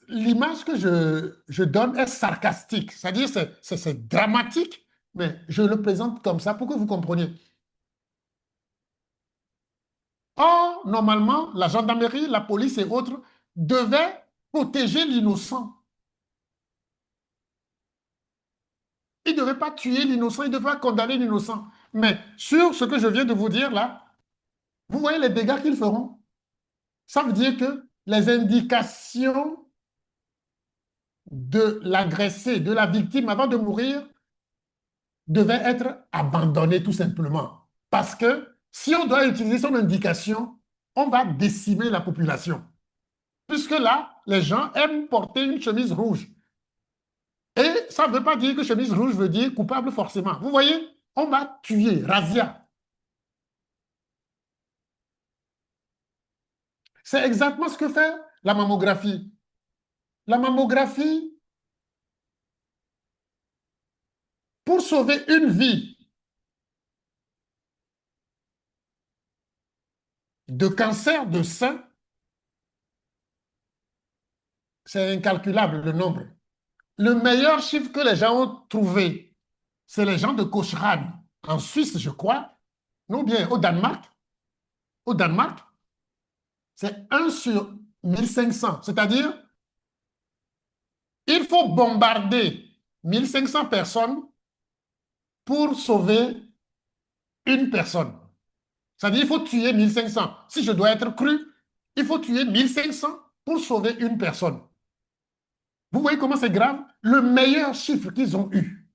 l'image que je donne est sarcastique, c'est-à-dire c'est dramatique, mais je le présente comme ça pour que vous compreniez. Or, normalement, la gendarmerie, la police et autres devaient protéger l'innocent. Ils ne devaient pas tuer l'innocent, ils ne devaient pas condamner l'innocent. Mais sur ce que je viens de vous dire là, vous voyez les dégâts qu'ils feront. Ça veut dire que les indications de l'agressé, de la victime avant de mourir, devaient être abandonnées tout simplement. Parce que si on doit utiliser son indication, on va décimer la population. Puisque là, les gens aiment porter une chemise rouge. Et ça ne veut pas dire que chemise rouge veut dire coupable forcément. Vous voyez, on va tuer, razzia. C'est exactement ce que fait la mammographie. La mammographie, pour sauver une vie de cancer de sein, c'est incalculable le nombre. Le meilleur chiffre que les gens ont trouvé, c'est les gens de Cochrane, en Suisse, je crois, non bien au Danemark. Au Danemark, c'est 1 sur 1 500. C'est-à-dire, il faut bombarder 1 500 personnes pour sauver une personne. C'est-à-dire, il faut tuer 1 500. Si je dois être cru, il faut tuer 1 500 pour sauver une personne. Vous voyez comment c'est grave? Le meilleur chiffre qu'ils ont eu.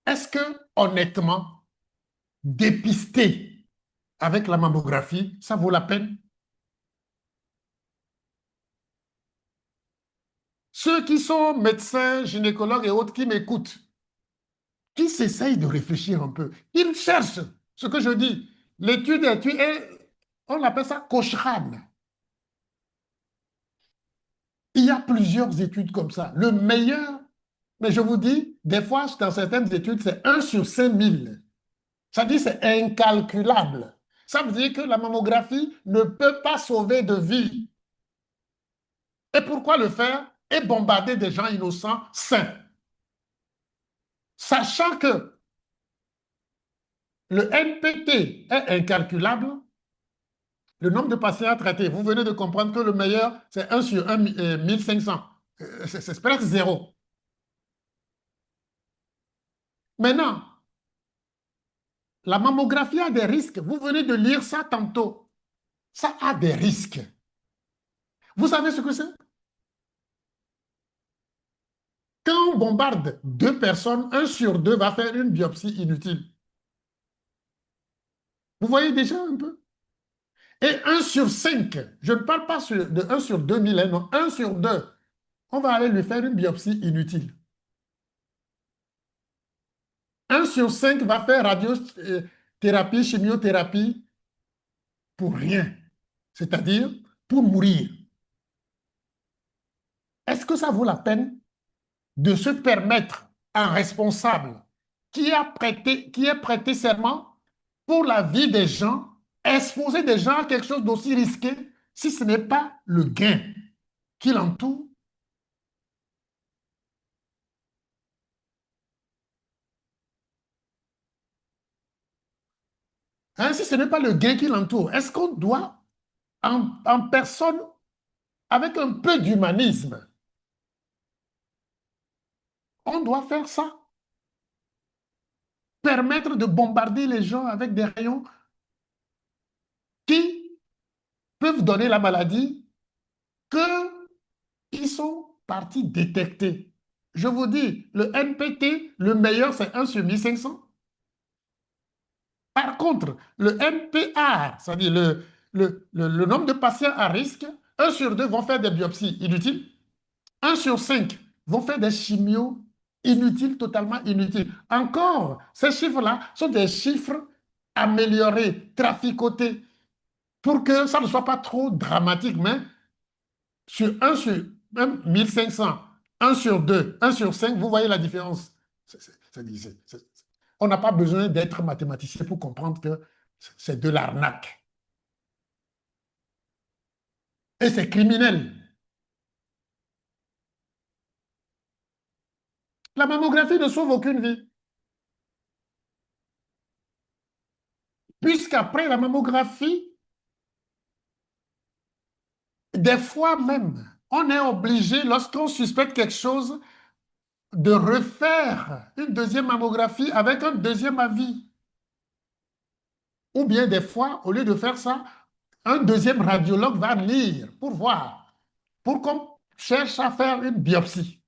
Est-ce que, honnêtement, dépister avec la mammographie, ça vaut la peine? Ceux qui sont médecins, gynécologues et autres qui m'écoutent, qui s'essayent de réfléchir un peu, ils cherchent ce que je dis. L'étude est, on appelle ça Cochrane. Il y a plusieurs études comme ça. Le meilleur, mais je vous dis, des fois, dans certaines études, c'est 1 sur 5000. Ça dit c'est incalculable. Ça veut dire que la mammographie ne peut pas sauver de vie. Et pourquoi le faire? Et bombarder des gens innocents sains. Sachant que le NPT est incalculable, le nombre de patients à traiter, vous venez de comprendre que le meilleur, c'est 1 sur 1 500. C'est presque zéro. Maintenant, la mammographie a des risques. Vous venez de lire ça tantôt. Ça a des risques. Vous savez ce que c'est? Quand on bombarde 2 personnes, 1 sur 2 va faire une biopsie inutile. Vous voyez déjà un peu? Et 1 sur 5, je ne parle pas de 1 sur 2000, hein, non, 1 sur 2, on va aller lui faire une biopsie inutile. 1 sur 5 va faire radiothérapie, chimiothérapie pour rien, c'est-à-dire pour mourir. Est-ce que ça vaut la peine de se permettre un responsable qui est prêté serment pour la vie des gens, exposer des gens à quelque chose d'aussi risqué si ce n'est pas le gain qui l'entoure? Hein, si ce n'est pas le gain qui l'entoure, est-ce qu'on doit, en personne, avec un peu d'humanisme, on doit faire ça? Permettre de bombarder les gens avec des rayons qui peuvent donner la maladie qu'ils sont partis détecter. Je vous dis, le NPT, le meilleur, c'est 1 sur 1 500. Par contre, le MPA, c'est-à-dire le nombre de patients à risque, 1 sur 2 vont faire des biopsies inutiles, 1 sur 5 vont faire des chimios inutiles, totalement inutiles. Encore, ces chiffres-là sont des chiffres améliorés, traficotés, pour que ça ne soit pas trop dramatique, mais sur 1 sur même 1500, 1 sur 2, 1 sur 5, vous voyez la différence. On n'a pas besoin d'être mathématicien pour comprendre que c'est de l'arnaque. Et c'est criminel. La mammographie ne sauve aucune vie. Puisqu'après la mammographie, des fois même, on est obligé, lorsqu'on suspecte quelque chose, de refaire une deuxième mammographie avec un deuxième avis. Ou bien des fois, au lieu de faire ça, un deuxième radiologue va lire pour voir, pour qu'on cherche à faire une biopsie.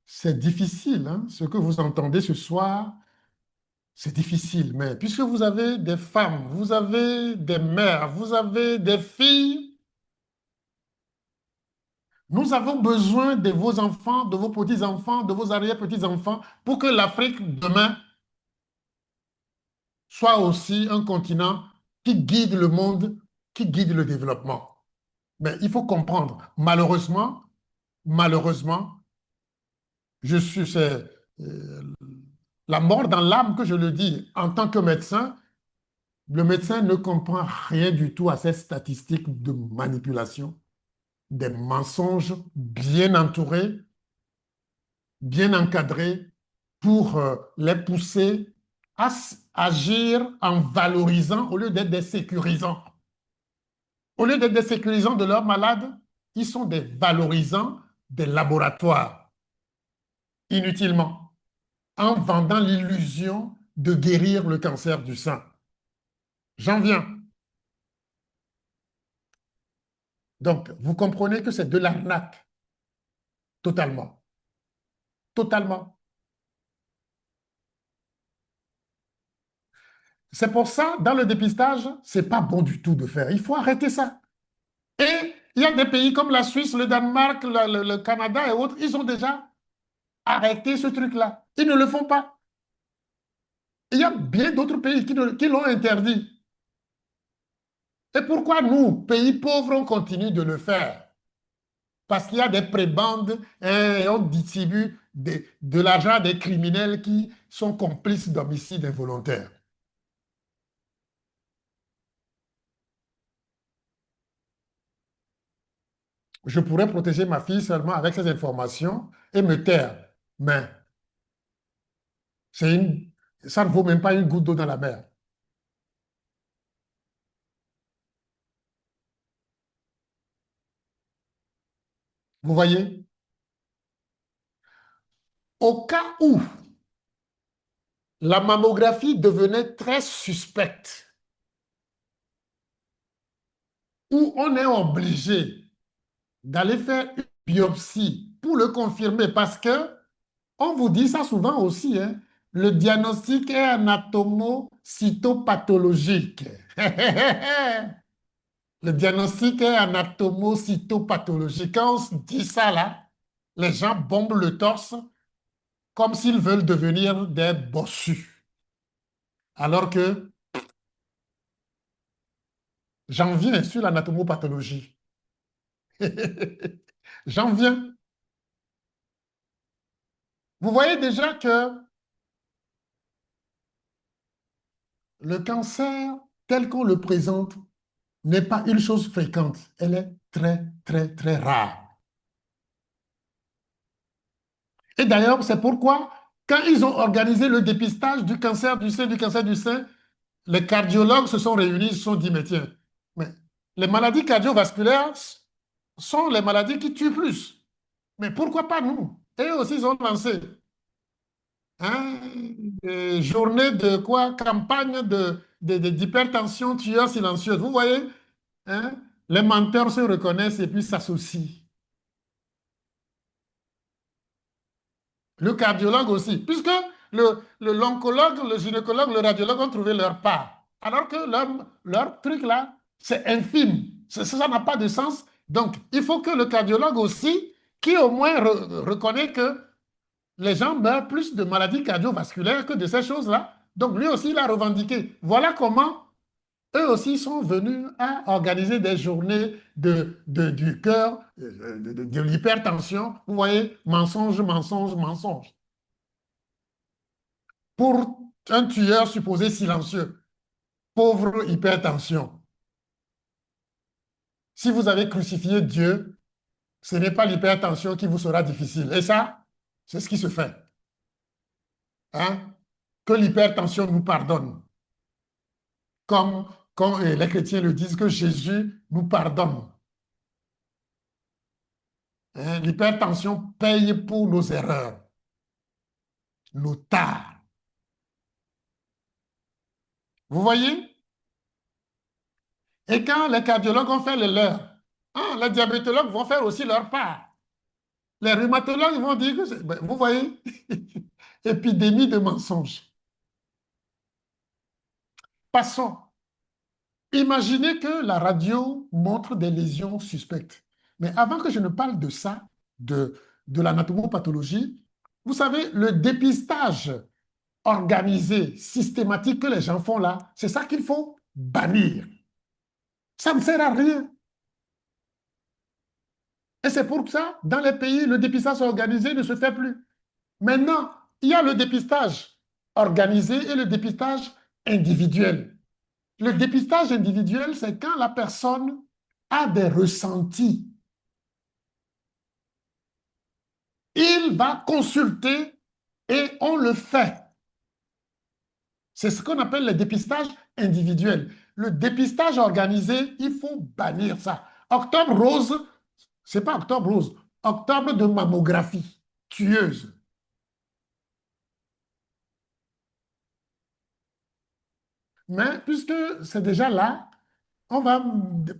C'est difficile, hein, ce que vous entendez ce soir, c'est difficile, mais puisque vous avez des femmes, vous avez des mères, vous avez des filles, nous avons besoin de vos enfants, de vos petits-enfants, de vos arrière-petits-enfants pour que l'Afrique demain soit aussi un continent qui guide le monde, qui guide le développement. Mais il faut comprendre, malheureusement, je suis, c'est la mort dans l'âme que je le dis en tant que médecin, le médecin ne comprend rien du tout à ces statistiques de manipulation, des mensonges bien entourés, bien encadrés pour les pousser à agir en valorisant au lieu d'être des sécurisants. Au lieu d'être des sécurisants de leurs malades, ils sont des valorisants des laboratoires, inutilement, en vendant l'illusion de guérir le cancer du sein. J'en viens. Donc, vous comprenez que c'est de l'arnaque, totalement. Totalement. C'est pour ça, dans le dépistage, c'est pas bon du tout de faire. Il faut arrêter ça. Et il y a des pays comme la Suisse, le Danemark, le Canada et autres, ils ont déjà arrêté ce truc-là. Ils ne le font pas. Il y a bien d'autres pays qui l'ont interdit. Et pourquoi nous, pays pauvres, on continue de le faire? Parce qu'il y a des prébendes et on distribue de l'argent à des criminels qui sont complices d'homicides involontaires. Je pourrais protéger ma fille seulement avec ces informations et me taire. Mais c'est une, ça ne vaut même pas une goutte d'eau dans la mer. Vous voyez? Au cas où la mammographie devenait très suspecte, où on est obligé d'aller faire une biopsie pour le confirmer, parce que on vous dit ça souvent aussi, hein, le diagnostic est anatomo-cytopathologique. Le diagnostic est anatomo-cytopathologique. Quand on se dit ça là, les gens bombent le torse comme s'ils veulent devenir des bossus. Alors que j'en viens sur l'anatomopathologie. J'en viens. Vous voyez déjà que le cancer, tel qu'on le présente, n'est pas une chose fréquente. Elle est très, très, très rare. Et d'ailleurs, c'est pourquoi, quand ils ont organisé le dépistage du cancer du sein, les cardiologues se sont réunis, ils se sont dit, mais tiens, mais les maladies cardiovasculaires sont les maladies qui tuent plus. Mais pourquoi pas nous? Et eux aussi, ils ont lancé hein, des journées de quoi? Campagne d'hypertension tueur silencieuse. Vous voyez, hein, les menteurs se reconnaissent et puis s'associent. Le cardiologue aussi, puisque l'oncologue, le gynécologue, le radiologue ont trouvé leur part. Alors que leur truc là, c'est infime. Ça n'a pas de sens. Donc, il faut que le cardiologue aussi, qui au moins reconnaît que les gens meurent plus de maladies cardiovasculaires que de ces choses-là. Donc, lui aussi, il a revendiqué. Voilà comment eux aussi sont venus à organiser des journées du cœur, de l'hypertension. Vous voyez, mensonge, mensonge, mensonge. pour un tueur supposé silencieux. Pauvre hypertension. Si vous avez crucifié Dieu, ce n'est pas l'hypertension qui vous sera difficile. Et ça, c'est ce qui se fait. Hein? Que l'hypertension nous pardonne. Comme quand les chrétiens le disent, que Jésus nous pardonne. Hein? L'hypertension paye pour nos erreurs, nos tares. Vous voyez? Et quand les cardiologues ont fait le leur, hein, les diabétologues vont faire aussi leur part. Les rhumatologues vont dire que, ben, vous voyez, épidémie de mensonges. Passons. Imaginez que la radio montre des lésions suspectes. Mais avant que je ne parle de ça, de, de l'anatomopathologie, vous savez, le dépistage organisé, systématique que les gens font là, c'est ça qu'il faut bannir. Ça ne sert à rien. Et c'est pour ça, dans les pays, le dépistage organisé ne se fait plus. Maintenant, il y a le dépistage organisé et le dépistage individuel. Le dépistage individuel, c'est quand la personne a des ressentis. Il va consulter et on le fait. C'est ce qu'on appelle le dépistage individuel. Le dépistage organisé, il faut bannir ça. Octobre rose, c'est pas octobre rose, octobre de mammographie tueuse. Mais puisque c'est déjà là, on va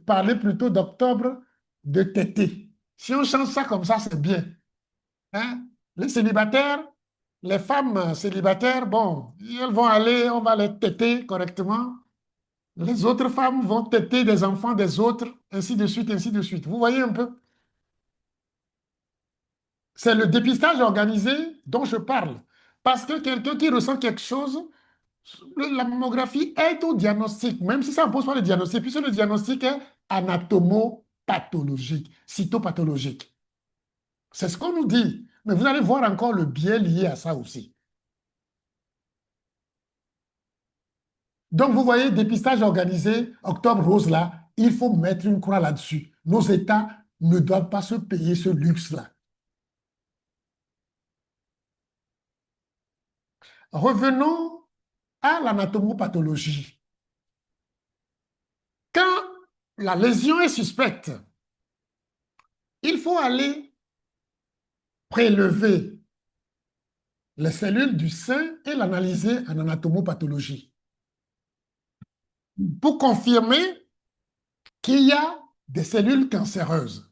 parler plutôt d'octobre de tété. Si on change ça comme ça, c'est bien. Hein? Les célibataires, les femmes célibataires, bon, elles vont aller, on va les téter correctement. Les autres femmes vont téter des enfants des autres, ainsi de suite, ainsi de suite. Vous voyez un peu? C'est le dépistage organisé dont je parle. Parce que quelqu'un qui ressent quelque chose, la mammographie aide au diagnostic, même si ça ne pose pas le diagnostic, puisque le diagnostic est anatomopathologique, cytopathologique. C'est ce qu'on nous dit. Mais vous allez voir encore le biais lié à ça aussi. Donc, vous voyez, dépistage organisé, Octobre Rose, là, il faut mettre une croix là-dessus. Nos États ne doivent pas se payer ce luxe-là. Revenons à l'anatomopathologie. Quand la lésion est suspecte, il faut aller prélever les cellules du sein et l'analyser en anatomopathologie pour confirmer qu'il y a des cellules cancéreuses.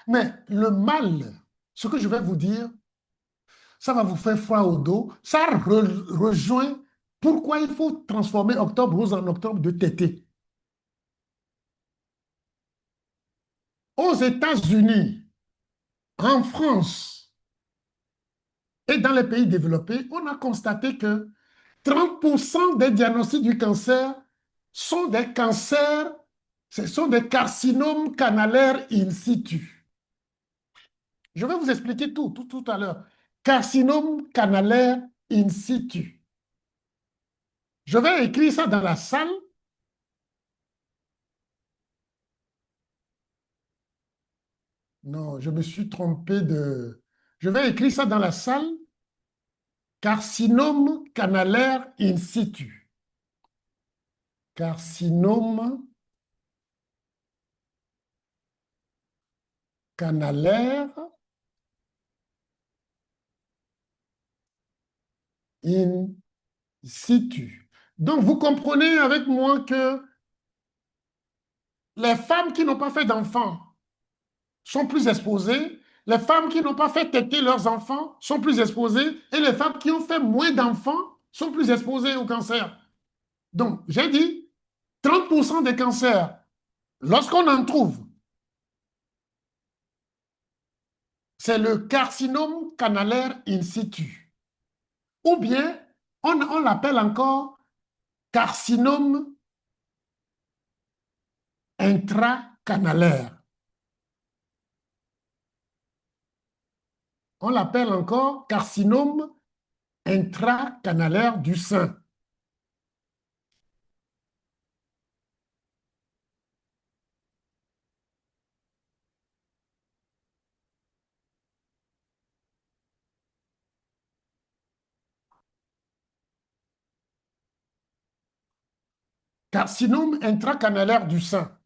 Mais le mal, ce que je vais vous dire, ça va vous faire froid au dos. Ça rejoint pourquoi il faut transformer Octobre Rose en Octobre de tété. Aux États-Unis, en France et dans les pays développés, on a constaté que 30% des diagnostics du cancer sont des cancers, ce sont des carcinomes canalaires in situ. Je vais vous expliquer tout à l'heure. Carcinome canalaire in situ. Je vais écrire ça dans la salle. Non, je me suis trompé de... Je vais écrire ça dans la salle. Carcinome canalaire in situ. Carcinome canalaire in situ. Donc, vous comprenez avec moi que les femmes qui n'ont pas fait d'enfants sont plus exposées, les femmes qui n'ont pas fait téter leurs enfants sont plus exposées, et les femmes qui ont fait moins d'enfants sont plus exposées au cancer. Donc, j'ai dit 30% des cancers, lorsqu'on en trouve, c'est le carcinome canalaire in situ. Ou bien, on l'appelle encore carcinome intracanalaire. On l'appelle encore carcinome intracanalaire du sein. Carcinome intracanalaire du sein.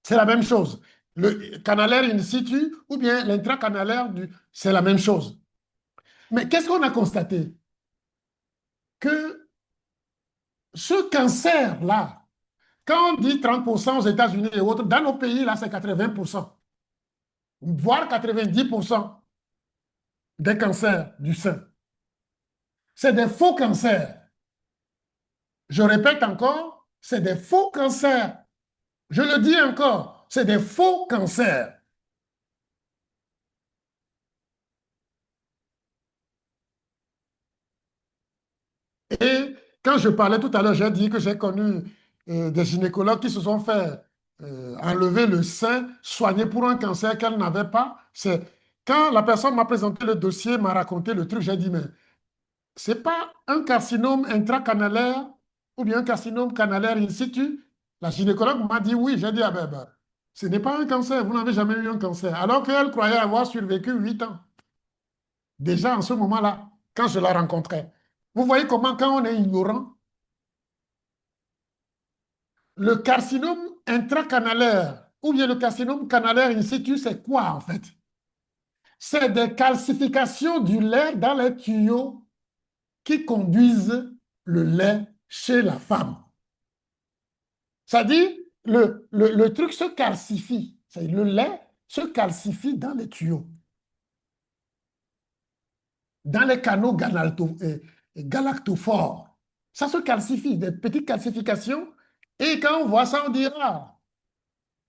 C'est la même chose. Le canalaire in situ ou bien l'intracanalaire c'est la même chose. Mais qu'est-ce qu'on a constaté? Que ce cancer-là, quand on dit 30% aux États-Unis et autres, dans nos pays, là, c'est 80%, voire 90% des cancers du sein. C'est des faux cancers. Je répète encore, c'est des faux cancers. Je le dis encore, c'est des faux cancers. Et quand je parlais tout à l'heure, j'ai dit que j'ai connu des gynécologues qui se sont fait enlever le sein, soigner pour un cancer qu'elle n'avait pas. C'est quand la personne m'a présenté le dossier, m'a raconté le truc, j'ai dit, mais c'est pas un carcinome intracanalaire ou bien un carcinome canalaire in situ. La gynécologue m'a dit oui. J'ai dit, ah ben, ce n'est pas un cancer, vous n'avez jamais eu un cancer. Alors qu'elle croyait avoir survécu 8 ans. Déjà en ce moment-là, quand je la rencontrais. Vous voyez comment, quand on est ignorant, le carcinome intracanalaire ou bien le carcinome canalaire in situ, c'est quoi en fait? C'est des calcifications du lait dans les tuyaux qui conduisent le lait chez la femme. C'est-à-dire, le truc se calcifie. Le lait se calcifie dans les tuyaux, dans les canaux galactophores. Ça se calcifie, des petites calcifications. Et quand on voit ça, on dit, ah,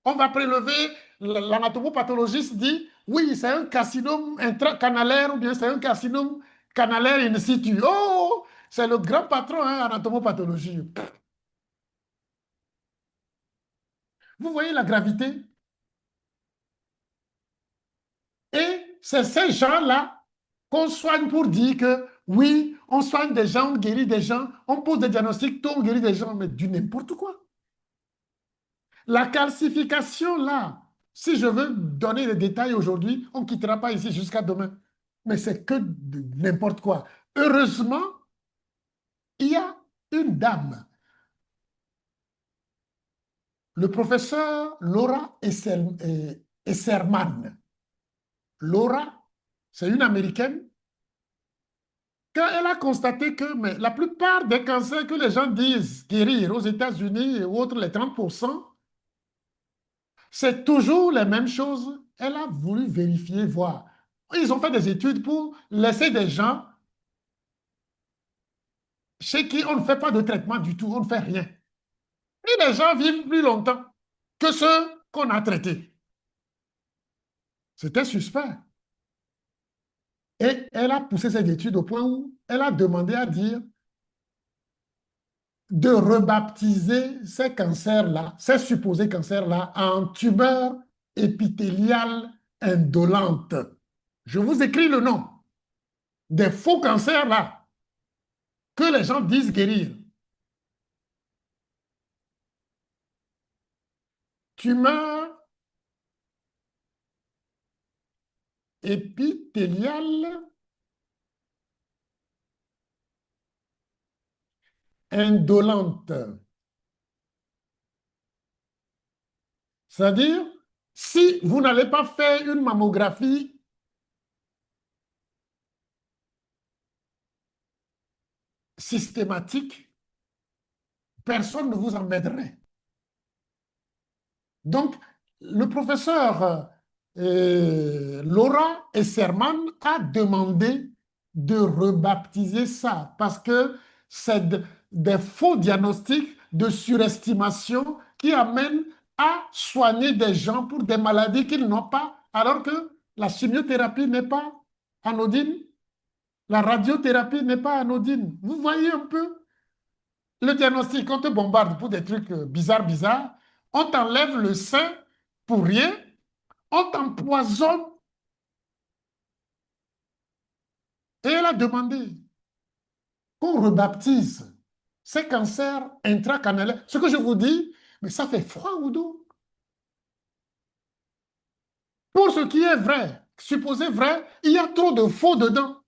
on va prélever, l'anatomopathologiste dit, oui, c'est un carcinome intracanalaire ou bien c'est un carcinome canalaire in situ. Oh, c'est le grand patron, hein, anatomopathologie. Vous voyez la gravité? Et c'est ces gens-là qu'on soigne pour dire que oui, on soigne des gens, on guérit des gens, on pose des diagnostics, tout, on guérit des gens, mais du n'importe quoi. La calcification, là, si je veux donner les détails aujourd'hui, on ne quittera pas ici jusqu'à demain. Mais c'est que n'importe quoi. Heureusement, il y a une dame, le professeur Laura Esserman. Laura, c'est une Américaine. Quand elle a constaté que mais la plupart des cancers que les gens disent guérir aux États-Unis et autres, les 30%, c'est toujours les mêmes choses. Elle a voulu vérifier, voir. Ils ont fait des études pour laisser des gens chez qui on ne fait pas de traitement du tout, on ne fait rien. Et les gens vivent plus longtemps que ceux qu'on a traités. C'était suspect. Et elle a poussé cette étude au point où elle a demandé à dire de rebaptiser ces cancers-là, ces supposés cancers-là, en tumeurs épithéliales indolentes. Je vous écris le nom des faux cancers-là que les gens disent guérir. Tumeurs épithéliales indolentes. C'est-à-dire, si vous n'allez pas faire une mammographie systématique, personne ne vous emmènerait. Donc, le professeur Laura Esserman a demandé de rebaptiser ça parce que c'est des faux diagnostics de surestimation qui amènent à soigner des gens pour des maladies qu'ils n'ont pas, alors que la chimiothérapie n'est pas anodine, la radiothérapie n'est pas anodine. Vous voyez un peu le diagnostic, on te bombarde pour des trucs bizarres, bizarres, on t'enlève le sein pour rien, on t'empoisonne Et elle a demandé qu'on rebaptise ces cancers intracanalaires. Ce que je vous dis, mais ça fait froid au dos. Pour ce qui est vrai, supposé vrai, il y a trop de faux dedans.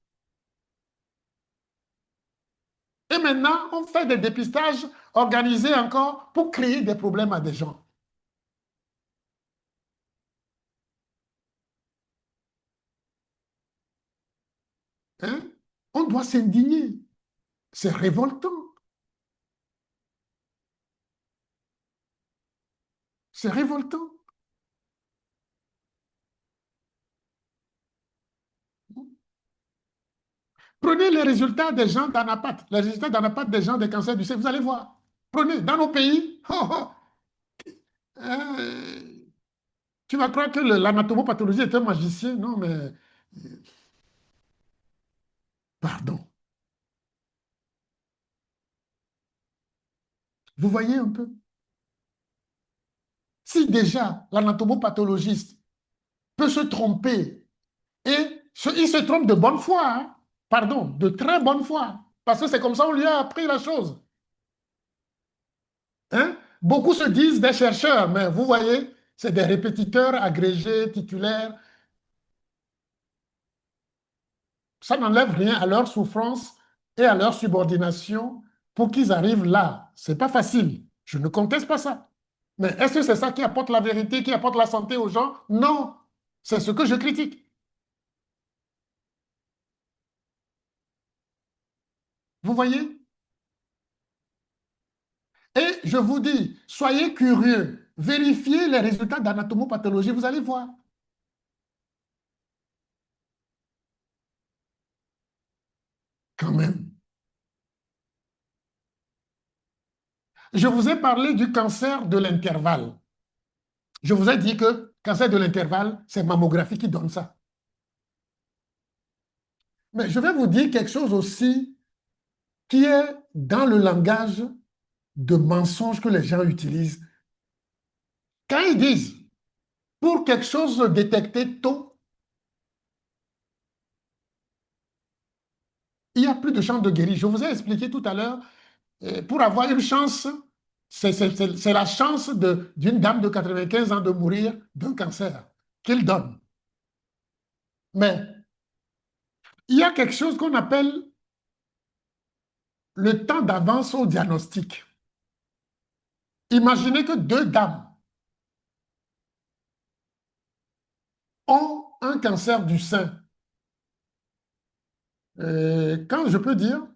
Et maintenant, on fait des dépistages organisés encore pour créer des problèmes à des gens. Hein? On doit s'indigner. C'est révoltant. C'est révoltant. Prenez les résultats des gens d'Anapat, les résultats d'Anapat des gens des cancers du sein, vous allez voir. Prenez, dans nos pays, oh, oh, euh, tu vas croire que l'anatomopathologie est un magicien. Non, mais, pardon. Vous voyez un peu? Si déjà l'anatomopathologiste peut se tromper, et il se trompe de bonne foi, hein, pardon, de très bonne foi, parce que c'est comme ça qu'on lui a appris la chose. Hein? Beaucoup se disent des chercheurs, mais vous voyez, c'est des répétiteurs agrégés, titulaires. Ça n'enlève rien à leur souffrance et à leur subordination pour qu'ils arrivent là. C'est pas facile. Je ne conteste pas ça. Mais est-ce que c'est ça qui apporte la vérité, qui apporte la santé aux gens? Non. C'est ce que je critique. Vous voyez? Et je vous dis, soyez curieux. Vérifiez les résultats d'anatomopathologie, vous allez voir. Quand même. Je vous ai parlé du cancer de l'intervalle. Je vous ai dit que cancer de l'intervalle, c'est mammographie qui donne ça. Mais je vais vous dire quelque chose aussi qui est dans le langage de mensonge que les gens utilisent. Quand ils disent, pour quelque chose détecté tôt, il n'y a plus de chance de guérir. Je vous ai expliqué tout à l'heure, pour avoir une chance, c'est la chance d'une dame de 95 ans de mourir d'un cancer qu'il donne. Mais il y a quelque chose qu'on appelle le temps d'avance au diagnostic. Imaginez que deux dames ont un cancer du sein. Quand je peux dire,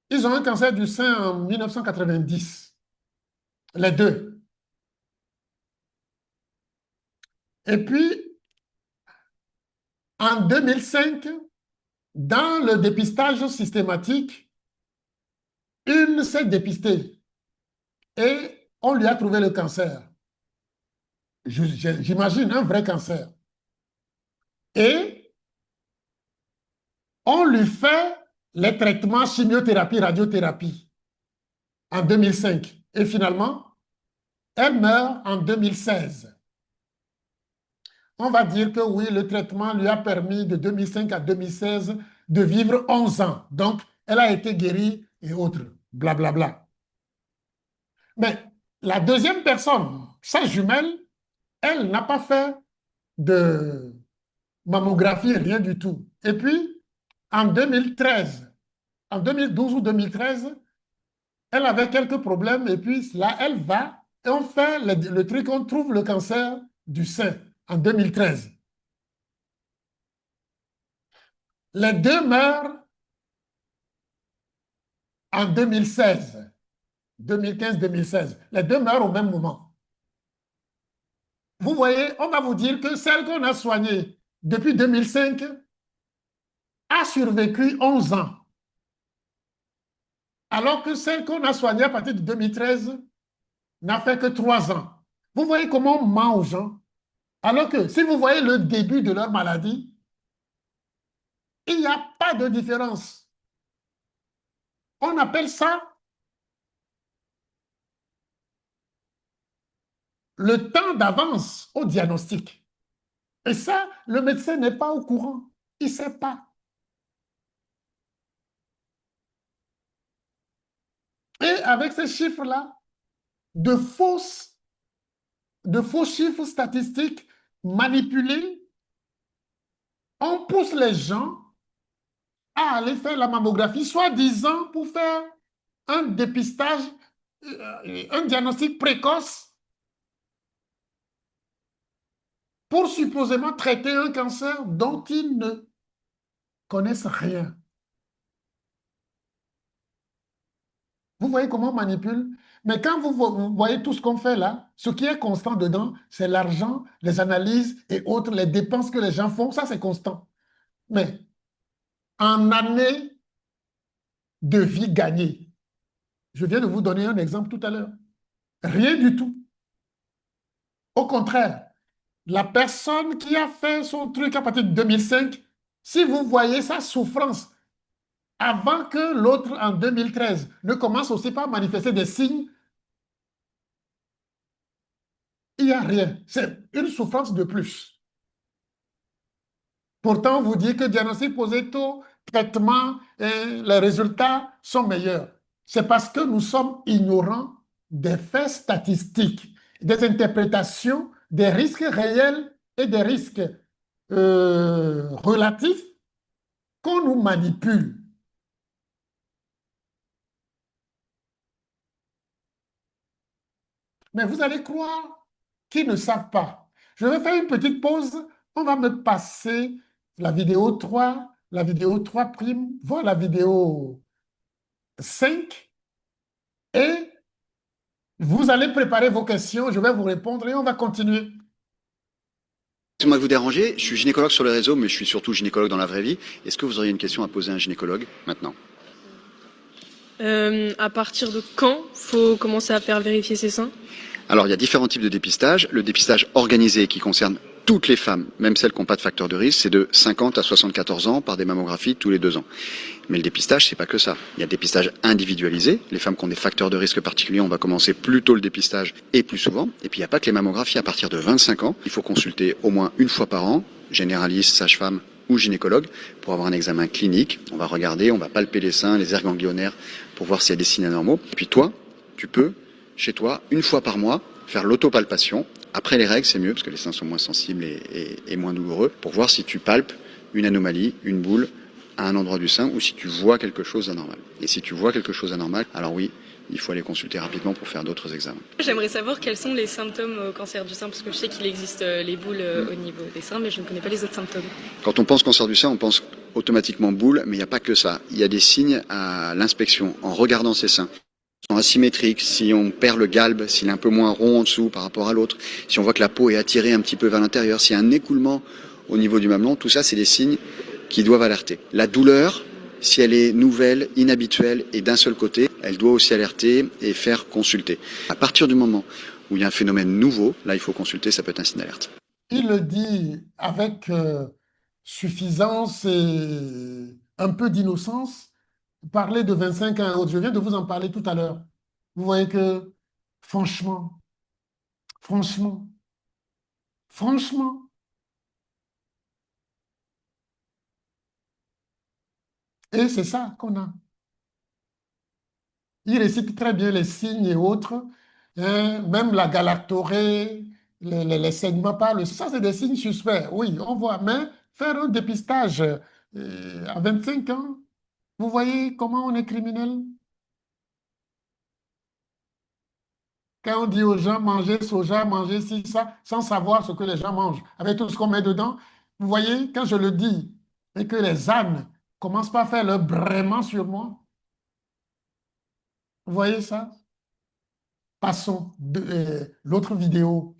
ils ont un cancer du sein en 1990, les deux. Et puis, en 2005, dans le dépistage systématique, une s'est dépistée et on lui a trouvé le cancer. J'imagine un vrai cancer. Et on lui fait les traitements chimiothérapie, radiothérapie en 2005. Et finalement, elle meurt en 2016. On va dire que oui, le traitement lui a permis de 2005 à 2016 de vivre 11 ans. Donc, elle a été guérie et autres, blablabla. Bla, bla. Mais la deuxième personne, sa jumelle, elle n'a pas fait de mammographie, rien du tout. Et puis, en 2013, en 2012 ou 2013, elle avait quelques problèmes et puis là, elle va et on fait le truc, on trouve le cancer du sein en 2013. Les deux meurent en 2016, 2015-2016. Les deux meurent au même moment. Vous voyez, on va vous dire que celle qu'on a soignée depuis 2005 a survécu 11 ans, alors que celle qu'on a soignée à partir de 2013 n'a fait que 3 ans. Vous voyez comment on ment aux gens? Alors que si vous voyez le début de leur maladie, il n'y a pas de différence. On appelle ça le temps d'avance au diagnostic. Et ça, le médecin n'est pas au courant. Il ne sait pas. Et avec ces chiffres-là, de faux chiffres statistiques manipulés, on pousse les gens à aller faire la mammographie, soi-disant pour faire un dépistage, un diagnostic précoce pour supposément traiter un cancer dont ils ne connaissent rien. Vous voyez comment on manipule? Mais quand vous voyez tout ce qu'on fait là, ce qui est constant dedans, c'est l'argent, les analyses et autres, les dépenses que les gens font, ça c'est constant. Mais en année de vie gagnée, je viens de vous donner un exemple tout à l'heure, rien du tout. Au contraire, la personne qui a fait son truc à partir de 2005, si vous voyez sa souffrance avant que l'autre en 2013 ne commence aussi par manifester des signes, il n'y a rien. C'est une souffrance de plus. Pourtant, on vous dit que diagnostic posé tôt, traitement, les résultats sont meilleurs. C'est parce que nous sommes ignorants des faits statistiques, des interprétations, des risques réels et des risques relatifs qu'on nous manipule. Mais vous allez croire qu'ils ne savent pas. Je vais faire une petite pause. On va me passer la vidéo 3, la vidéo 3', voir la vidéo 5 et vous allez préparer vos questions. Je vais vous répondre et on va continuer. Excusez-moi de vous déranger, je suis gynécologue sur le réseau, mais je suis surtout gynécologue dans la vraie vie. Est-ce que vous auriez une question à poser à un gynécologue maintenant? À partir de quand faut commencer à faire vérifier ses seins? Alors, il y a différents types de dépistage. Le dépistage organisé qui concerne toutes les femmes, même celles qui n'ont pas de facteur de risque, c'est de 50 à 74 ans par des mammographies tous les 2 ans. Mais le dépistage, c'est pas que ça. Il y a le dépistage individualisé. Les femmes qui ont des facteurs de risque particuliers, on va commencer plus tôt le dépistage et plus souvent. Et puis, il n'y a pas que les mammographies. À partir de 25 ans, il faut consulter au moins une fois par an, généraliste, sage-femme ou gynécologue, pour avoir un examen clinique. On va regarder, on va palper les seins, les aires ganglionnaires, pour voir s'il y a des signes anormaux. Et puis toi, tu peux, chez toi, une fois par mois, faire l'autopalpation. Après les règles, c'est mieux, parce que les seins sont moins sensibles et moins douloureux, pour voir si tu palpes une anomalie, une boule, à un endroit du sein, ou si tu vois quelque chose d'anormal. Et si tu vois quelque chose d'anormal, alors oui, il faut aller consulter rapidement pour faire d'autres examens. J'aimerais savoir quels sont les symptômes au cancer du sein, parce que je sais qu'il existe les boules au niveau des seins, mais je ne connais pas les autres symptômes. Quand on pense cancer du sein, on pense automatiquement boule, mais il n'y a pas que ça. Il y a des signes à l'inspection, en regardant ces seins. Ils sont asymétriques, si on perd le galbe, s'il est un peu moins rond en dessous par rapport à l'autre, si on voit que la peau est attirée un petit peu vers l'intérieur, s'il y a un écoulement au niveau du mamelon, tout ça, c'est des signes qui doivent alerter. La douleur, si elle est nouvelle, inhabituelle et d'un seul côté, elle doit aussi alerter et faire consulter. À partir du moment où il y a un phénomène nouveau, là, il faut consulter, ça peut être un signe d'alerte. Il le dit avec suffisance et un peu d'innocence. Parler de 25 ans et autres, je viens de vous en parler tout à l'heure. Vous voyez que, franchement, franchement, franchement, et c'est ça qu'on a. Il récite très bien les signes et autres, hein, même la galactorée, les saignements par le... Ça, c'est des signes suspects, oui, on voit. Mais faire un dépistage à 25 ans, vous voyez comment on est criminel? Quand on dit aux gens manger soja, manger ci, ça, sans savoir ce que les gens mangent, avec tout ce qu'on met dedans, vous voyez, quand je le dis, et que les ânes commencent pas à faire leur braiement sur moi, vous voyez ça? Passons de l'autre vidéo.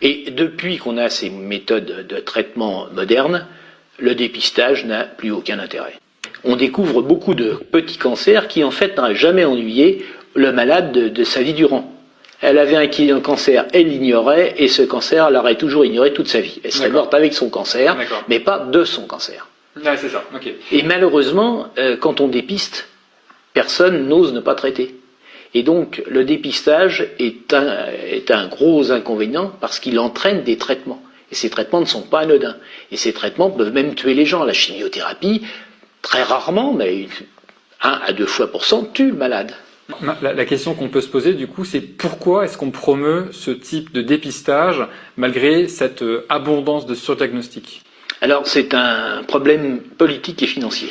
Et depuis qu'on a ces méthodes de traitement modernes, le dépistage n'a plus aucun intérêt. On découvre beaucoup de petits cancers qui en fait n'auraient jamais ennuyé le malade de sa vie durant. Elle avait un cancer, elle l'ignorait, et ce cancer l'aurait toujours ignoré toute sa vie. Elle serait morte avec son cancer, mais pas de son cancer. Ah, c'est ça, ok. Et malheureusement, quand on dépiste, personne n'ose ne pas traiter. Et donc, le dépistage est un gros inconvénient parce qu'il entraîne des traitements. Et ces traitements ne sont pas anodins. Et ces traitements peuvent même tuer les gens. La chimiothérapie, très rarement, mais 1 à 2 fois pour cent, tue le malade. La question qu'on peut se poser, du coup, c'est pourquoi est-ce qu'on promeut ce type de dépistage malgré cette abondance de surdiagnostic? Alors, c'est un problème politique et financier.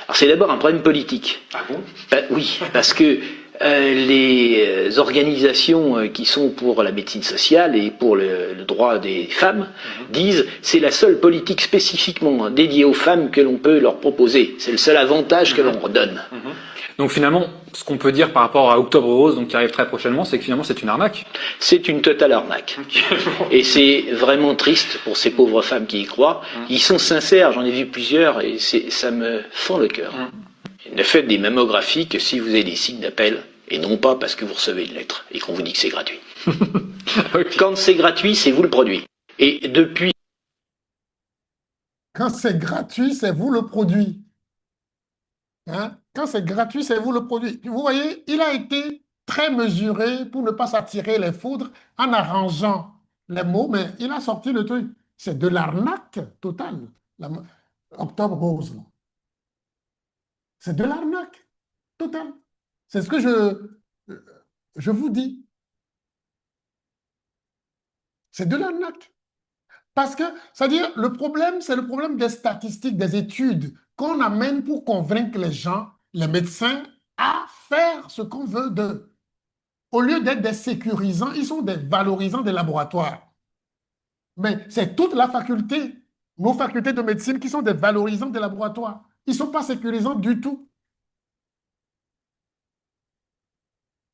Alors, c'est d'abord un problème politique. Ah bon? Oui, parce que les organisations qui sont pour la médecine sociale et pour le droit des femmes disent c'est la seule politique spécifiquement dédiée aux femmes que l'on peut leur proposer. C'est le seul avantage que l'on leur donne. Donc finalement, ce qu'on peut dire par rapport à Octobre Rose, donc qui arrive très prochainement, c'est que finalement c'est une arnaque. C'est une totale arnaque. Et c'est vraiment triste pour ces pauvres femmes qui y croient. Ils sont sincères, j'en ai vu plusieurs, et ça me fend le cœur. Ne faites des mammographies que si vous avez des signes d'appel, et non pas parce que vous recevez une lettre et qu'on vous dit que c'est gratuit. Okay. Quand c'est gratuit, c'est vous le produit. Et depuis... Quand c'est gratuit, c'est vous le produit. Hein? Quand c'est gratuit, c'est vous le produit. Vous voyez, il a été très mesuré pour ne pas s'attirer les foudres en arrangeant les mots, mais il a sorti le truc. C'est de l'arnaque totale. Octobre Rose. C'est de l'arnaque totale. C'est ce que je vous dis. C'est de l'arnaque. Parce que, c'est-à-dire, le problème, c'est le problème des statistiques, des études qu'on amène pour convaincre les gens, les médecins, à faire ce qu'on veut d'eux. Au lieu d'être des sécurisants, ils sont des valorisants des laboratoires. Mais c'est toute la faculté, nos facultés de médecine qui sont des valorisants des laboratoires. Ils ne sont pas sécurisants du tout.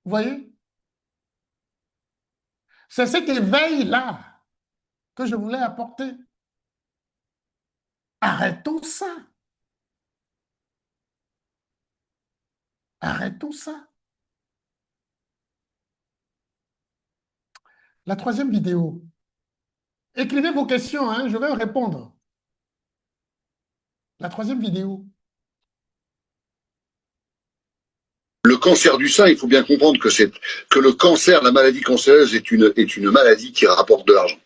Vous voyez? C'est cet éveil-là que je voulais apporter. Arrêtons ça. Arrêtons ça. La troisième vidéo. Écrivez vos questions, hein, je vais répondre. La troisième vidéo. Le cancer du sein, il faut bien comprendre que le cancer, la maladie cancéreuse est une maladie qui rapporte de l'argent.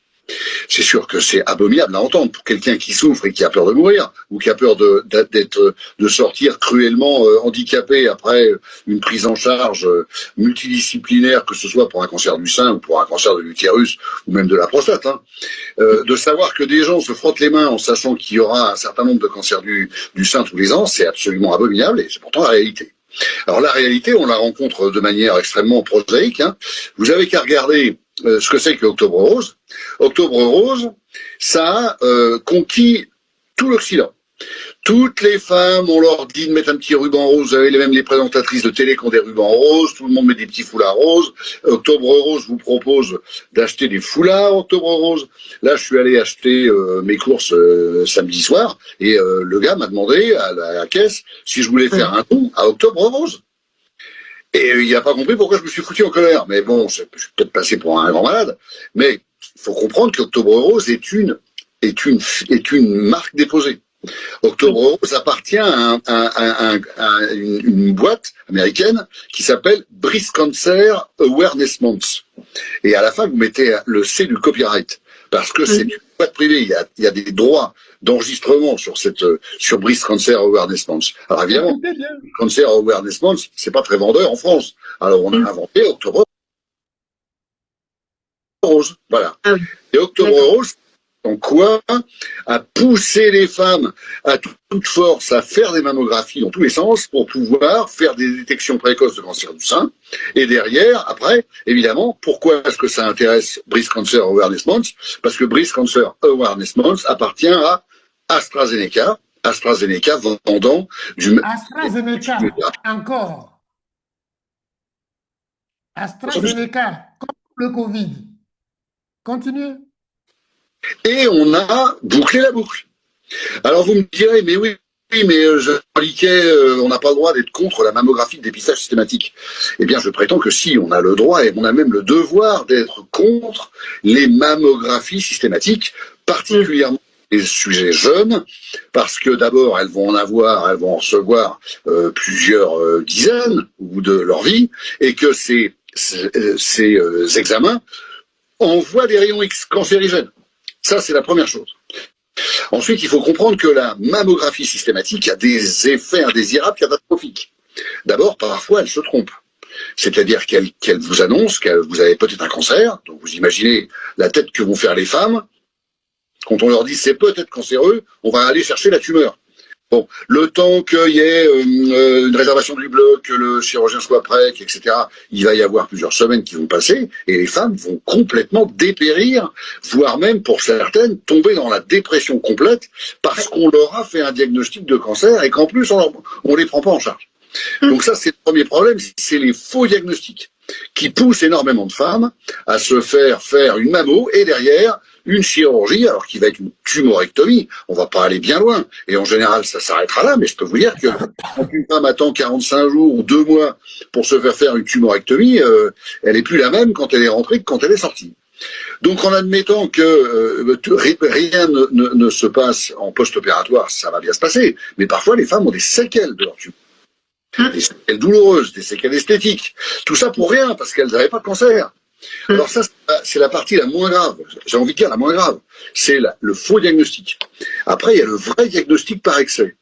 C'est sûr que c'est abominable à entendre pour quelqu'un qui souffre et qui a peur de mourir, ou qui a peur de sortir cruellement handicapé après une prise en charge multidisciplinaire, que ce soit pour un cancer du sein ou pour un cancer de l'utérus ou même de la prostate. Hein. De savoir que des gens se frottent les mains en sachant qu'il y aura un certain nombre de cancers du sein tous les ans, c'est absolument abominable et c'est pourtant la réalité. Alors la réalité, on la rencontre de manière extrêmement prosaïque. Hein. Vous avez qu'à regarder ce que c'est que Octobre Rose. Octobre Rose, ça a conquis tout l'Occident. Toutes les femmes, on leur dit de mettre un petit ruban rose. Vous avez même les présentatrices de télé qui ont des rubans roses. Tout le monde met des petits foulards roses. Octobre Rose vous propose d'acheter des foulards Octobre Rose. Là, je suis allé acheter mes courses samedi soir et le gars m'a demandé à la caisse si je voulais faire un don à Octobre Rose. Et il n'a pas compris pourquoi je me suis foutu en colère. Mais bon, je suis peut-être passé pour un grand malade. Mais il faut comprendre qu'Octobre Rose est une marque déposée. Octobre Rose appartient à une boîte américaine qui s'appelle Breast Cancer Awareness Month. Et à la fin, vous mettez le C du copyright. Parce que c'est une boîte privée. Il y a des droits d'enregistrement sur Breast Cancer Awareness Month. Alors évidemment, Cancer Awareness Month, c'est pas très vendeur en France. Alors on a inventé Octobre Rose. Voilà. Et Octobre Rose, en quoi a poussé les femmes à toute force à faire des mammographies dans tous les sens pour pouvoir faire des détections précoces de cancer du sein. Et derrière, après, évidemment, pourquoi est-ce que ça intéresse Breast Cancer Awareness Month? Parce que Breast Cancer Awareness Month appartient à AstraZeneca. AstraZeneca vendant du... AstraZeneca, encore. AstraZeneca, comme le Covid. Continuez. Et on a bouclé la boucle. Alors vous me direz, mais oui, mais on n'a pas le droit d'être contre la mammographie de dépistage systématique. Eh bien, je prétends que si, on a le droit et on a même le devoir d'être contre les mammographies systématiques, particulièrement les sujets jeunes, parce que d'abord, elles vont en recevoir plusieurs dizaines au bout de leur vie, et que ces examens envoient des rayons X cancérigènes. Ça, c'est la première chose. Ensuite, il faut comprendre que la mammographie systématique a des effets indésirables catastrophiques. D'abord, parfois, elle se trompe. C'est-à-dire qu'elle vous annonce que vous avez peut-être un cancer. Donc, vous imaginez la tête que vont faire les femmes. Quand on leur dit c'est peut-être cancéreux, on va aller chercher la tumeur. Bon, le temps qu'il y ait une réservation du bloc, que le chirurgien soit prêt, etc., il va y avoir plusieurs semaines qui vont passer et les femmes vont complètement dépérir, voire même pour certaines tomber dans la dépression complète parce qu'on leur a fait un diagnostic de cancer et qu'en plus on les prend pas en charge. Donc ça, c'est le premier problème, c'est les faux diagnostics qui poussent énormément de femmes à se faire une mammo et derrière une chirurgie, alors qui va être une tumorectomie. On va pas aller bien loin. Et en général, ça s'arrêtera là, mais je peux vous dire que quand une femme attend 45 jours ou 2 mois pour se faire une tumorectomie, elle est plus la même quand elle est rentrée que quand elle est sortie. Donc en admettant que rien ne se passe en post-opératoire, ça va bien se passer. Mais parfois, les femmes ont des séquelles de leur tumeur. Des séquelles douloureuses, des séquelles esthétiques. Tout ça pour rien, parce qu'elles n'avaient pas de cancer. Alors ça, c'est la partie la moins grave. J'ai envie de dire la moins grave. C'est le faux diagnostic. Après, il y a le vrai diagnostic par excès.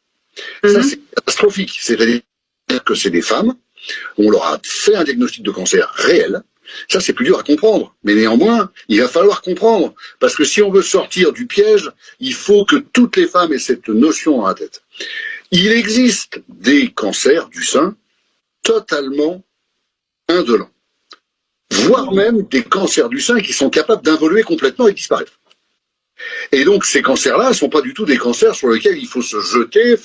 Ça, c'est catastrophique. C'est-à-dire que c'est des femmes, on leur a fait un diagnostic de cancer réel. Ça, c'est plus dur à comprendre. Mais néanmoins, il va falloir comprendre. Parce que si on veut sortir du piège, il faut que toutes les femmes aient cette notion dans la tête. Il existe des cancers du sein totalement indolents, voire même des cancers du sein qui sont capables d'involuer complètement et disparaître. Et donc ces cancers-là ne sont pas du tout des cancers sur lesquels il faut se jeter,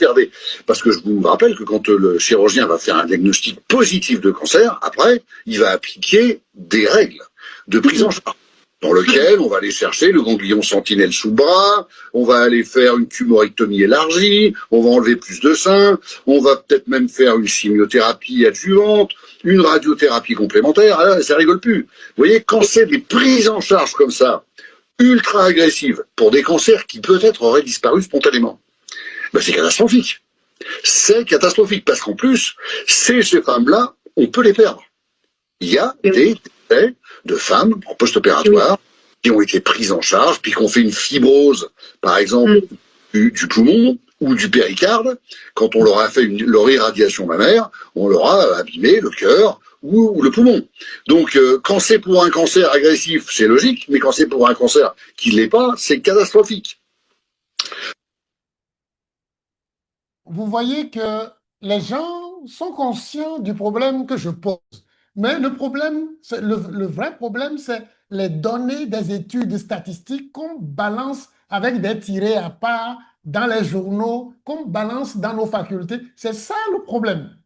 Parce que je vous rappelle que quand le chirurgien va faire un diagnostic positif de cancer, après, il va appliquer des règles de prise en charge, dans lequel on va aller chercher le ganglion sentinelle sous le bras, on va aller faire une tumorectomie élargie, on va enlever plus de sein, on va peut-être même faire une chimiothérapie adjuvante, une radiothérapie complémentaire, là, ça rigole plus. Vous voyez, quand c'est des prises en charge comme ça, ultra agressives, pour des cancers qui peut-être auraient disparu spontanément, ben c'est catastrophique. C'est catastrophique, parce qu'en plus, ces femmes-là, on peut les perdre. Il y a des décès de femmes en post-opératoire qui ont été prises en charge, puis qu'on fait une fibrose, par exemple, du poumon ou du péricarde. Quand on leur a fait leur irradiation mammaire, on leur a abîmé le cœur ou le poumon. Donc, quand c'est pour un cancer agressif, c'est logique, mais quand c'est pour un cancer qui ne l'est pas, c'est catastrophique. Vous voyez que les gens sont conscients du problème que je pose. Mais le vrai problème, c'est les données des études statistiques qu'on balance avec des tirés à part dans les journaux, qu'on balance dans nos facultés. C'est ça le problème.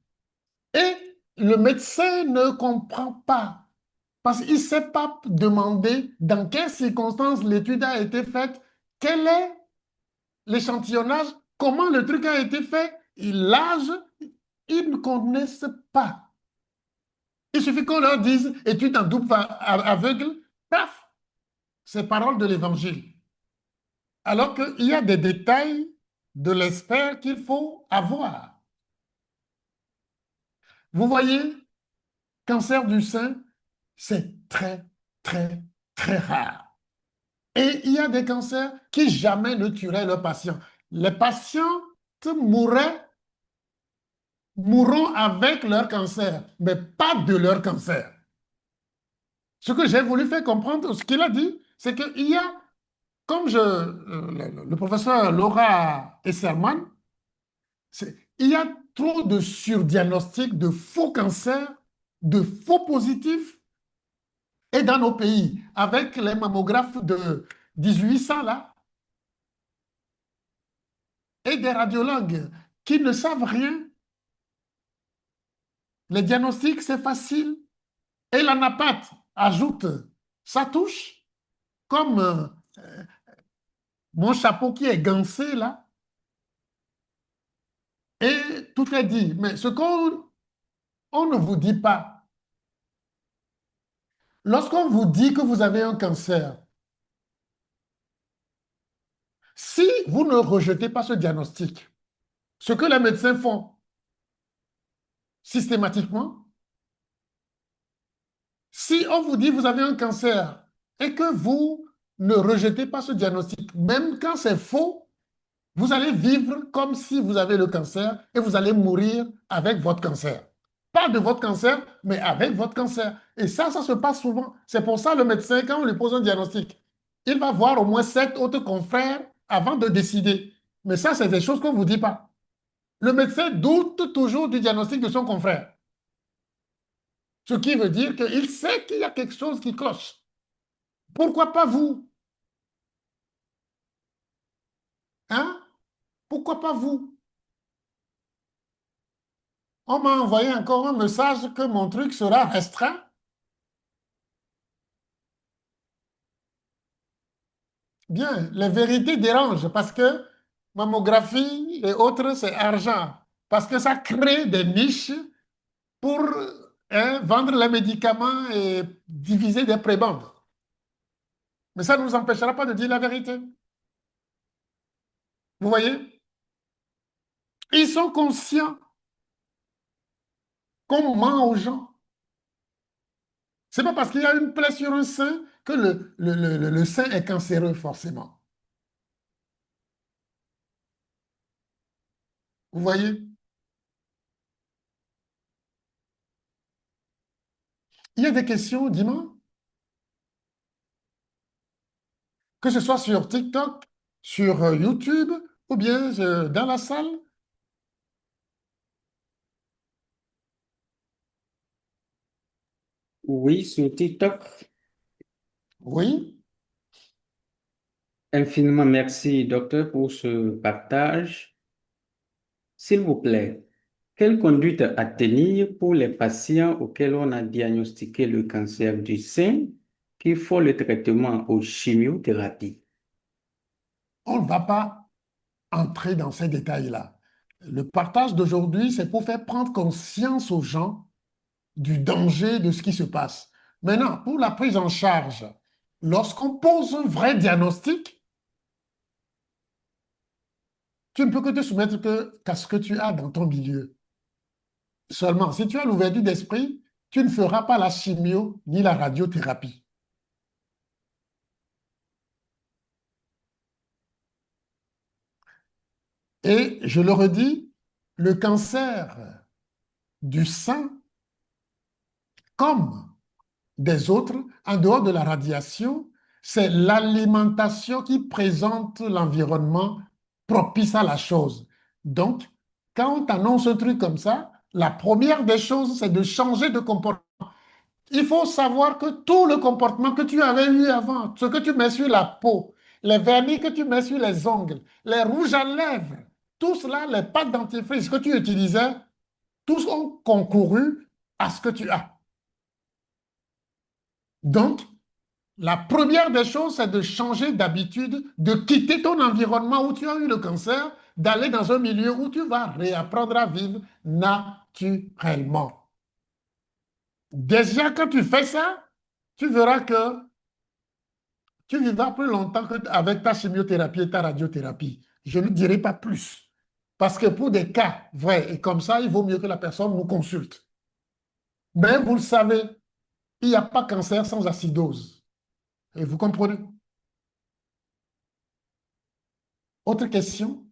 Et le médecin ne comprend pas parce qu'il ne sait pas demander dans quelles circonstances l'étude a été faite, quel est l'échantillonnage, comment le truc a été fait, l'âge, ils ne connaissent pas. Il suffit qu'on leur dise étude en double aveugle, paf, c'est parole de l'évangile. Alors qu'il y a des détails de l'expert qu'il faut avoir. Vous voyez, cancer du sein, c'est très, très, très rare. Et il y a des cancers qui jamais ne tueraient leurs patients. Les patients mourront avec leur cancer, mais pas de leur cancer. Ce que j'ai voulu faire comprendre, ce qu'il a dit, c'est qu'il y a, comme le professeur Laura Esserman, il y a trop de surdiagnostics, de faux cancers, de faux positifs. Et dans nos pays, avec les mammographes de 1800 là, et des radiologues qui ne savent rien, les diagnostics, c'est facile. Et la napate ajoute sa touche, comme mon chapeau qui est gancé là, et tout est dit. Mais ce qu'on ne vous dit pas, lorsqu'on vous dit que vous avez un cancer, si vous ne rejetez pas ce diagnostic, ce que les médecins font systématiquement, si on vous dit que vous avez un cancer et que vous ne rejetez pas ce diagnostic. Même quand c'est faux, vous allez vivre comme si vous avez le cancer et vous allez mourir avec votre cancer. Pas de votre cancer, mais avec votre cancer. Et ça se passe souvent. C'est pour ça le médecin, quand on lui pose un diagnostic, il va voir au moins 7 autres confrères avant de décider. Mais ça, c'est des choses qu'on ne vous dit pas. Le médecin doute toujours du diagnostic de son confrère. Ce qui veut dire qu'il sait qu'il y a quelque chose qui cloche. Pourquoi pas vous? Hein? Pourquoi pas vous? On m'a envoyé encore un message que mon truc sera restreint. Bien, les vérités dérangent parce que mammographie et autres, c'est argent. Parce que ça crée des niches pour vendre les médicaments et diviser des prébendes. Mais ça ne nous empêchera pas de dire la vérité. Vous voyez? Ils sont conscients qu'on ment aux gens. Ce n'est pas parce qu'il y a une plaie sur un sein que le sein est cancéreux, forcément. Vous voyez? Il y a des questions, dis-moi, que ce soit sur TikTok, sur YouTube, ou bien dans la salle. Oui, sur TikTok. Oui. Infiniment merci, docteur, pour ce partage. S'il vous plaît, quelle conduite à tenir pour les patients auxquels on a diagnostiqué le cancer du sein qui font le traitement aux chimiothérapies? On ne va pas entrer dans ces détails-là. Le partage d'aujourd'hui, c'est pour faire prendre conscience aux gens du danger de ce qui se passe. Maintenant, pour la prise en charge, lorsqu'on pose un vrai diagnostic, tu ne peux que te soumettre qu'à ce que tu as dans ton milieu. Seulement, si tu as l'ouverture d'esprit, tu ne feras pas la chimio ni la radiothérapie. Et je le redis, le cancer du sein, comme des autres, en dehors de la radiation, c'est l'alimentation qui présente l'environnement propice à la chose. Donc, quand on t'annonce un truc comme ça, la première des choses, c'est de changer de comportement. Il faut savoir que tout le comportement que tu avais eu avant, ce que tu mets sur la peau, les vernis que tu mets sur les ongles, les rouges à lèvres, tout cela, les pâtes dentifrice que tu utilisais, tous ont concouru à ce que tu as. Donc, la première des choses, c'est de changer d'habitude, de quitter ton environnement où tu as eu le cancer, d'aller dans un milieu où tu vas réapprendre à vivre naturellement. Déjà, quand tu fais ça, tu verras que tu vivras plus longtemps qu'avec ta chimiothérapie et ta radiothérapie. Je ne dirai pas plus. Parce que pour des cas vrais et comme ça, il vaut mieux que la personne nous consulte. Mais vous le savez, il n'y a pas cancer sans acidose. Et vous comprenez? Autre question?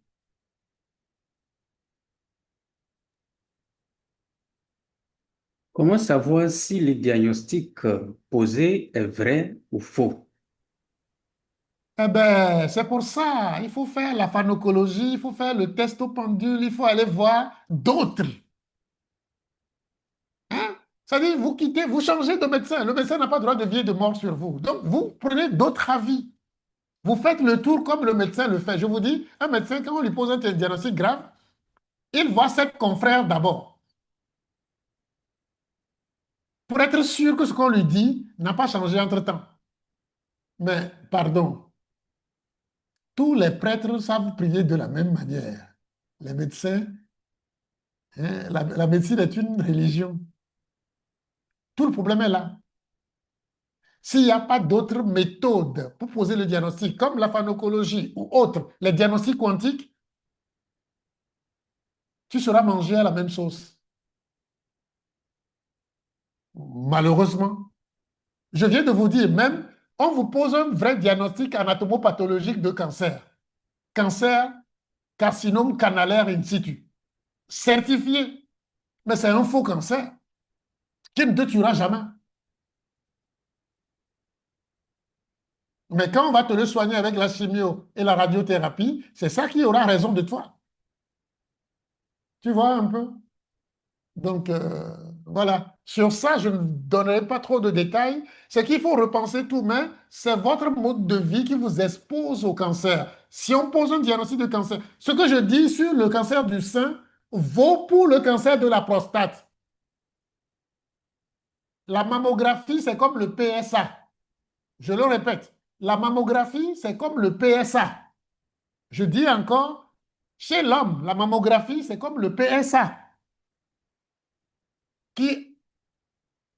Comment savoir si le diagnostic posé est vrai ou faux? Eh bien, c'est pour ça, il faut faire la pharmacologie, il faut faire le test au pendule, il faut aller voir d'autres. Hein? C'est-à-dire, vous quittez, vous changez de médecin. Le médecin n'a pas le droit de vie et de mort sur vous. Donc, vous prenez d'autres avis. Vous faites le tour comme le médecin le fait. Je vous dis, un médecin, quand on lui pose un diagnostic grave, il voit 7 confrères d'abord pour être sûr que ce qu'on lui dit n'a pas changé entre-temps. Mais, pardon, tous les prêtres savent prier de la même manière. Les médecins, hein, la médecine est une religion. Tout le problème est là. S'il n'y a pas d'autres méthodes pour poser le diagnostic, comme la pharmacologie ou autres, les diagnostics quantiques, tu seras mangé à la même sauce. Malheureusement. Je viens de vous dire, même on vous pose un vrai diagnostic anatomopathologique de cancer. Cancer, carcinome canalaire in situ. Certifié. Mais c'est un faux cancer qui ne te tuera jamais. Mais quand on va te le soigner avec la chimio et la radiothérapie, c'est ça qui aura raison de toi. Tu vois un peu? Donc, voilà. Sur ça, je ne donnerai pas trop de détails. C'est qu'il faut repenser tout, mais c'est votre mode de vie qui vous expose au cancer. Si on pose un diagnostic de cancer, ce que je dis sur le cancer du sein vaut pour le cancer de la prostate. La mammographie, c'est comme le PSA. Je le répète, la mammographie, c'est comme le PSA. Je dis encore, chez l'homme, la mammographie, c'est comme le PSA qui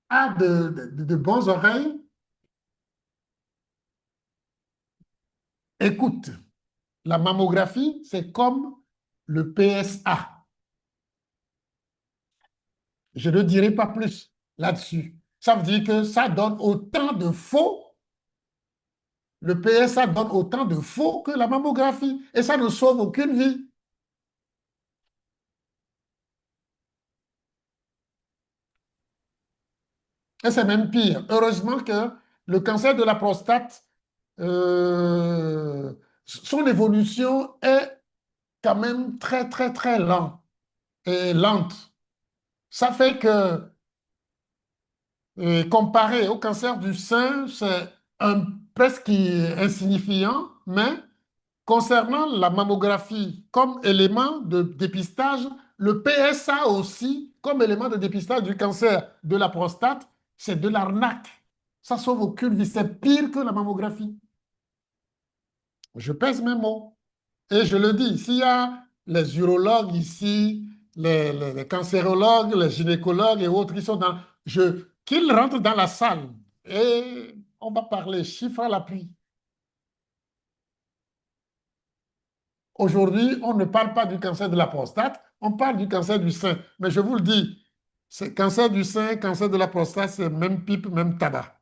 a de bonnes oreilles. Écoute, la mammographie, c'est comme le PSA. Je ne dirai pas plus là-dessus. Ça veut dire que ça donne autant de faux. Le PSA donne autant de faux que la mammographie. Et ça ne sauve aucune vie. Et c'est même pire. Heureusement que le cancer de la prostate, son évolution est quand même très, très, très lente et lente. Ça fait que, comparé au cancer du sein, c'est presque insignifiant, mais concernant la mammographie comme élément de dépistage, le PSA aussi comme élément de dépistage du cancer de la prostate, c'est de l'arnaque. Ça sauve aucune vie. C'est pire que la mammographie. Je pèse mes mots. Et je le dis, s'il y a les urologues ici, les cancérologues, les gynécologues et autres qui sont qu'ils rentrent dans la salle et on va parler chiffres à l'appui. Aujourd'hui, on ne parle pas du cancer de la prostate, on parle du cancer du sein. Mais je vous le dis, cancer du sein, cancer de la prostate, c'est même pipe, même tabac.